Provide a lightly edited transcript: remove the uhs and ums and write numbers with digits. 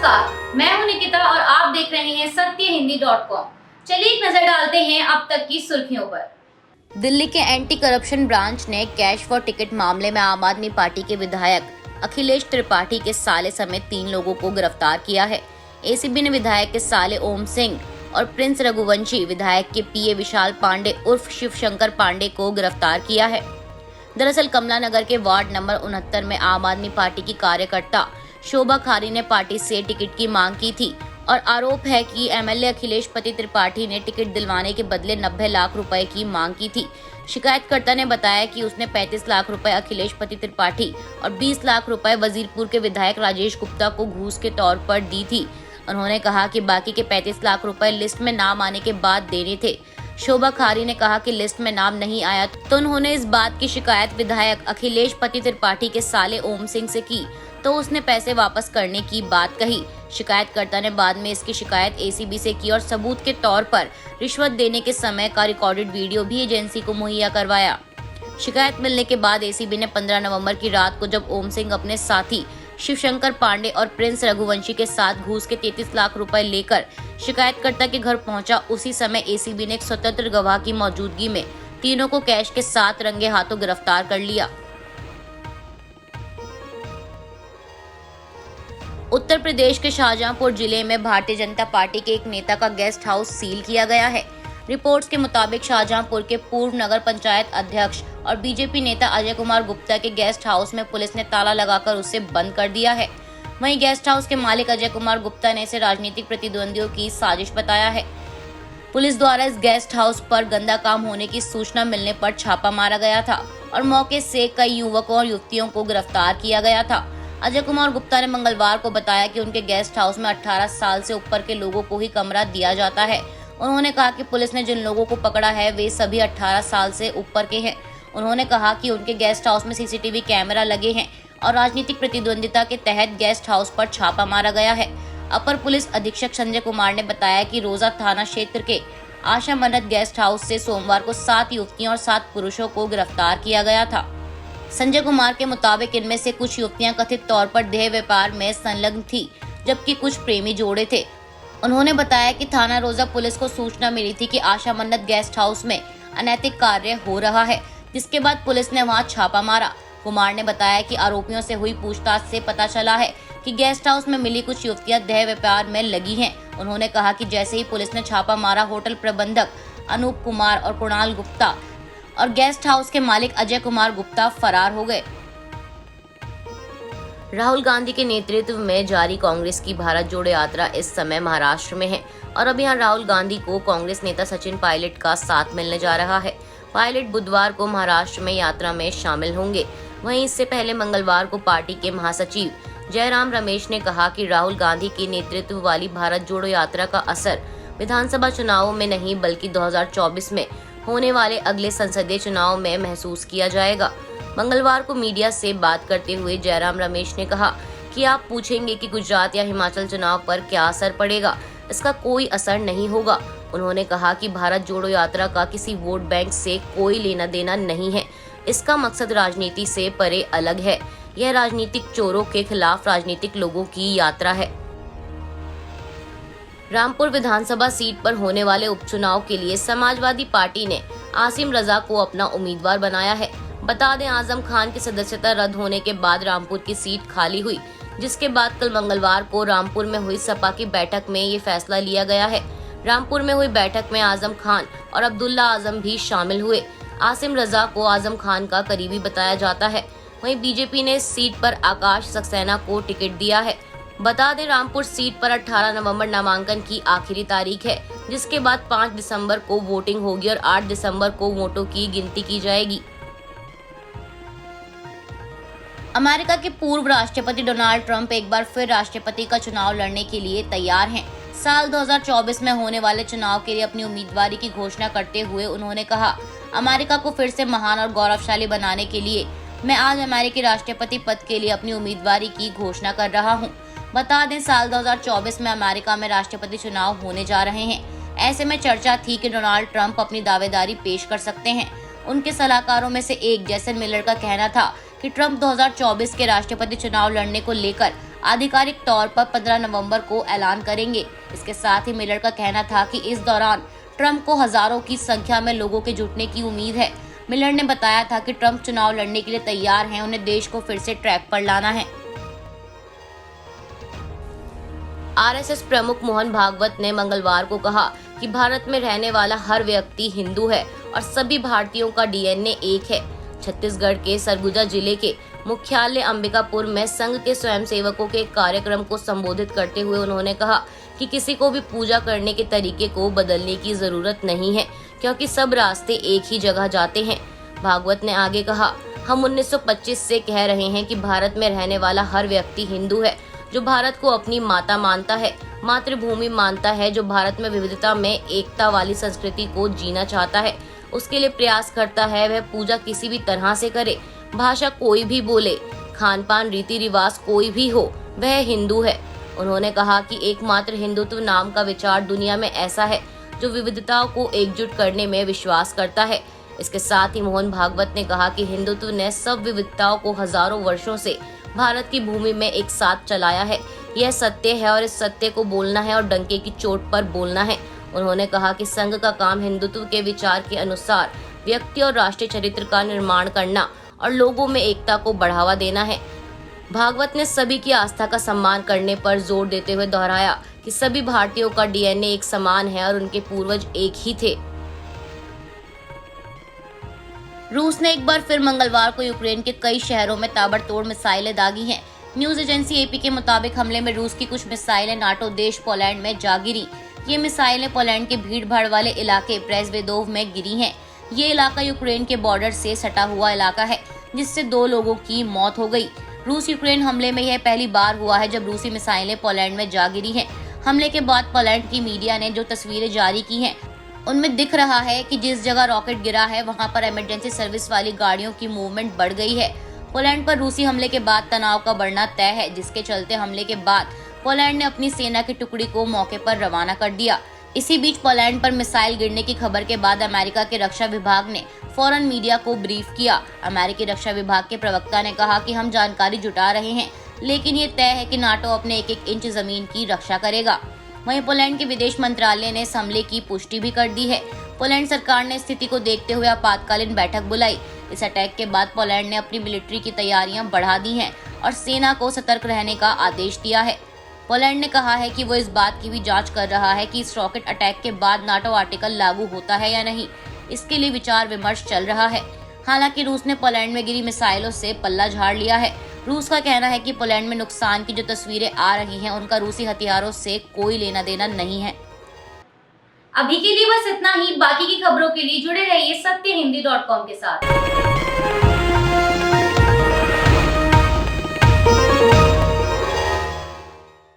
नमस्कार, मैं हूं निकिता और आप देख रहे हैं सत्यहिंदी.com। चलिए एक नजर डालते हैं अब तक की सुर्खियों पर। दिल्ली के एंटी करप्शन ब्रांच ने कैश फॉर टिकट मामले में आम आदमी पार्टी के विधायक अखिलेश त्रिपाठी के साले समेत 3 लोगों को गिरफ्तार किया है। एसीबी ने विधायक के साले ओम सिंह और प्रिंस रघुवंशी, विधायक के पीए विशाल पांडे उर्फ शिवशंकर पांडे को गिरफ्तार किया है। दरअसल कमला नगर के वार्ड नंबर 69 में आम आदमी पार्टी की कार्यकर्ता शोभा खारी ने पार्टी से टिकट की मांग की थी और आरोप है कि एमएलए अखिलेश पति त्रिपाठी ने टिकट दिलवाने के बदले 90 लाख रुपए की मांग की थी। शिकायतकर्ता ने बताया कि उसने 35 लाख रुपए अखिलेश पति त्रिपाठी और 20 लाख रुपए वजीरपुर के विधायक राजेश गुप्ता को घूस के तौर पर दी थी। उन्होंने कहा कि बाकी के 35 लाख रुपए लिस्ट में नाम आने के बाद देने थे। शोभा खारी ने कहा कि लिस्ट में नाम नहीं आया तो उन्होंने इस बात की शिकायत विधायक अखिलेश पति त्रिपाठी के साले ओम सिंह से की तो उसने पैसे वापस करने की बात कही। शिकायतकर्ता ने बाद में इसकी शिकायत एसीबी से की और सबूत के तौर पर रिश्वत देने के समय का रिकॉर्डेड वीडियो भी एजेंसी को मुहैया करवाया। शिकायत मिलने के बाद एसीबी ने 15 नवंबर की रात को जब ओम सिंह अपने साथी शिवशंकर पांडे और प्रिंस रघुवंशी के साथ घूस के 33 लाख रुपए लेकर शिकायतकर्ता के घर पहुंचा, उसी समय एसीबी ने एक स्वतंत्र गवाह की मौजूदगी में तीनों को कैश के साथ रंगे हाथों गिरफ्तार कर लिया। उत्तर प्रदेश के शाहजहांपुर जिले में भारतीय जनता पार्टी के एक नेता का गेस्ट हाउस सील किया गया है। रिपोर्ट्स के मुताबिक शाहजहांपुर के पूर्व नगर पंचायत अध्यक्ष और बीजेपी नेता अजय कुमार गुप्ता के गेस्ट हाउस में पुलिस ने ताला लगाकर उसे बंद कर दिया है। वहीं गेस्ट हाउस के मालिक अजय कुमार गुप्ता ने इसे राजनीतिक प्रतिद्वंदियों की साजिश बताया है। पुलिस द्वारा इस गेस्ट हाउस पर गंदा काम होने की सूचना मिलने पर छापा मारा गया था और मौके से कई युवकों और युवतियों को गिरफ्तार किया गया था। अजय कुमार गुप्ता ने मंगलवार को बताया कि उनके गेस्ट हाउस में 18 साल से ऊपर के लोगों को ही कमरा दिया जाता है। उन्होंने कहा कि पुलिस ने जिन लोगों को पकड़ा है वे सभी 18 साल से ऊपर के हैं। उन्होंने कहा कि उनके गेस्ट हाउस में सीसीटीवी कैमरा लगे हैं और राजनीतिक प्रतिद्वंदिता के तहत गेस्ट हाउस पर छापा मारा गया है। अपर पुलिस अधीक्षक संजय कुमार ने बताया कि रोजा थाना क्षेत्र के आशा मन्नत गेस्ट हाउस से सोमवार को 7 युवतियों और 7 पुरुषों को गिरफ्तार किया गया था। संजय कुमार के मुताबिक इनमें से कुछ युवतियां कथित तौर पर देह व्यापार में संलग्न थी, जबकि कुछ प्रेमी जोड़े थे। उन्होंने बताया कि थाना रोजा पुलिस को सूचना मिली थी कि आशा मन्नत गेस्ट हाउस में अनैतिक कार्य हो रहा है, जिसके बाद पुलिस ने वहां छापा मारा। कुमार ने बताया कि आरोपियों से हुई पूछताछ से पता चला है कि गेस्ट हाउस में मिली कुछ युवतियां देह व्यापार में लगी हैं। उन्होंने कहा कि जैसे ही पुलिस ने छापा मारा, होटल प्रबंधक अनूप कुमार और कुणाल गुप्ता और गेस्ट हाउस के मालिक अजय कुमार गुप्ता फरार हो गए। राहुल गांधी के नेतृत्व में जारी कांग्रेस की भारत जोड़ो यात्रा इस समय महाराष्ट्र में है और अब यहाँ राहुल गांधी को कांग्रेस नेता सचिन पायलट का साथ मिलने जा रहा है। पायलट बुधवार को महाराष्ट्र में यात्रा में शामिल होंगे। वहीं इससे पहले मंगलवार को पार्टी के महासचिव जयराम रमेश ने कहा कि राहुल गांधी के नेतृत्व वाली भारत जोड़ो यात्रा का असर विधानसभा चुनावों में नहीं बल्कि 2024 में होने वाले अगले संसदीय चुनाव में महसूस किया जाएगा। मंगलवार को मीडिया से बात करते हुए जयराम रमेश ने कहा कि आप पूछेंगे कि गुजरात या हिमाचल चुनाव पर क्या असर पड़ेगा, इसका कोई असर नहीं होगा। उन्होंने कहा कि भारत जोड़ो यात्रा का किसी वोट बैंक से कोई लेना देना नहीं है। इसका मकसद राजनीति से परे अलग है। यह राजनीतिक चोरों के खिलाफ राजनीतिक लोगों की यात्रा है। रामपुर विधानसभा सीट पर होने वाले उपचुनाव के लिए समाजवादी पार्टी ने आसिम रजा को अपना उम्मीदवार बनाया है। बता दें, आजम खान की सदस्यता रद्द होने के बाद रामपुर की सीट खाली हुई, जिसके बाद कल मंगलवार को रामपुर में हुई सपा की बैठक में ये फैसला लिया गया है। रामपुर में हुई बैठक में आजम खान और अब्दुल्ला आजम भी शामिल हुए। आसिम रजा को आजम खान का करीबी बताया जाता है। वहीं बीजेपी ने इस सीट पर आकाश सक्सेना को टिकट दिया है। बता दें, रामपुर सीट पर 18 नवंबर नामांकन की आखिरी तारीख है, जिसके बाद 5 दिसंबर को वोटिंग होगी और 8 दिसंबर को वोटों की गिनती की जाएगी। अमेरिका के पूर्व राष्ट्रपति डोनाल्ड ट्रंप एक बार फिर राष्ट्रपति का चुनाव लड़ने के लिए तैयार हैं। साल 2024 में होने वाले चुनाव के लिए अपनी उम्मीदवारी की घोषणा करते हुए उन्होंने कहा, अमेरिका को फिर से महान और गौरवशाली बनाने के लिए मैं आज अमेरिकी राष्ट्रपति पद के लिए अपनी उम्मीदवारी की घोषणा कर रहा हूं। बता दें, साल 2024 में अमेरिका में राष्ट्रपति चुनाव होने जा रहे हैं। ऐसे में चर्चा थी कि डोनाल्ड ट्रंप अपनी दावेदारी पेश कर सकते हैं। उनके सलाहकारों में से एक जैसन मिलर का कहना था कि ट्रंप 2024 के राष्ट्रपति चुनाव लड़ने को लेकर आधिकारिक तौर पर 15 नवंबर को ऐलान करेंगे। इसके साथ ही मिलर का कहना था कि इस दौरान ट्रंप को हजारों की संख्या में लोगों के जुटने की उम्मीद है। मिलर ने बताया था कि ट्रंप चुनाव लड़ने के लिए तैयार हैं, उन्हें देश को फिर से ट्रैक पर लाना है। आरएसएस प्रमुख मोहन भागवत ने मंगलवार को कहा कि भारत में रहने वाला हर व्यक्ति हिंदू है और सभी भारतीयों का डीएनए एक है। छत्तीसगढ़ के सरगुजा जिले के मुख्यालय अंबिकापुर में संघ के स्वयंसेवकों के एक कार्यक्रम को संबोधित करते हुए उन्होंने कहा कि किसी को भी पूजा करने के तरीके को बदलने की जरूरत नहीं है, क्योंकि सब रास्ते एक ही जगह जाते हैं। भागवत ने आगे कहा, हम 1925 से कह रहे हैं कि भारत में रहने वाला हर व्यक्ति हिंदू है, जो भारत को अपनी माता मानता है, मातृभूमि मानता है, जो भारत में विविधता में एकता वाली संस्कृति को जीना चाहता है, उसके लिए प्रयास करता है। वह पूजा किसी भी तरह से करे, भाषा कोई भी बोले, खान पान रीति रिवाज कोई भी हो, वह हिंदू है। उन्होंने कहा कि एकमात्र हिंदुत्व नाम का विचार दुनिया में ऐसा है जो विविधताओं को एकजुट करने में विश्वास करता है। इसके साथ ही मोहन भागवत ने कहा कि हिंदुत्व ने सब विविधताओं को हजारों वर्षों से भारत की भूमि में एक साथ चलाया है। यह सत्य है और इस सत्य को बोलना है और डंके की चोट पर बोलना है। उन्होंने कहा कि संघ का काम हिंदुत्व के विचार के अनुसार व्यक्ति और राष्ट्रीय चरित्र का निर्माण करना और लोगों में एकता को बढ़ावा देना है। भागवत ने सभी की आस्था का सम्मान करने पर जोर देते हुए दोहराया कि सभी भारतीयों का डीएनए एक समान है और उनके पूर्वज एक ही थे। रूस ने एक बार फिर मंगलवार को यूक्रेन के कई शहरों में ताबड़तोड़ मिसाइलें दागी हैं। न्यूज एजेंसी एपी के मुताबिक हमले में रूस की कुछ मिसाइलें नाटो देश पोलैंड में जा गिरी। ये मिसाइलें पोलैंड के भीड़-भाड़ वाले इलाके प्रेज़वेदोव में गिरी हैं। ये इलाका यूक्रेन के बॉर्डर से सटा हुआ इलाका है, जिससे 2 लोगों की मौत हो गई। रूस यूक्रेन हमले में यह पहली बार हुआ है जब रूसी मिसाइलें पोलैंड में जा गिरी हैं। हमले के बाद पोलैंड की मीडिया ने जो तस्वीरें जारी की हैं, उनमें दिख रहा है कि जिस जगह रॉकेट गिरा है वहां पर इमरजेंसी सर्विस वाली गाड़ियों की मूवमेंट बढ़ गई है। पोलैंड पर रूसी हमले के बाद तनाव का बढ़ना तय है, जिसके चलते हमले के बाद पोलैंड ने अपनी सेना की टुकड़ी को मौके पर रवाना कर दिया। इसी बीच पोलैंड पर मिसाइल गिरने की खबर के बाद अमेरिका के रक्षा विभाग ने फौरन मीडिया को ब्रीफ किया। अमेरिकी रक्षा विभाग के प्रवक्ता ने कहा कि हम जानकारी जुटा रहे हैं, लेकिन ये तय है कि नाटो अपने एक इंच जमीन की रक्षा करेगा। वहीं पोलैंड के विदेश मंत्रालय ने इस हमले की पुष्टि भी कर दी है। पोलैंड सरकार ने स्थिति को देखते हुए आपातकालीन बैठक बुलाई। इस अटैक के बाद पोलैंड ने अपनी मिलिट्री की तैयारियां बढ़ा दी हैं और सेना को सतर्क रहने का आदेश दिया है। पोलैंड ने कहा है कि वो इस बात की भी जांच कर रहा है कि इस रॉकेट अटैक के बाद नाटो आर्टिकल लागू होता है या नहीं। इसके लिए विचार विमर्श चल रहा है। हालांकि रूस ने पोलैंड में गिरी मिसाइलों से पल्ला झाड़ लिया है। रूस का कहना है कि पोलैंड में नुकसान की जो तस्वीरें आ रही हैं, उनका रूसी हथियारों से कोई लेना देना नहीं है। अभी के लिए बस इतना ही। बाकी की खबरों के लिए जुड़े रहिए सत्यहिंदी.com के साथ।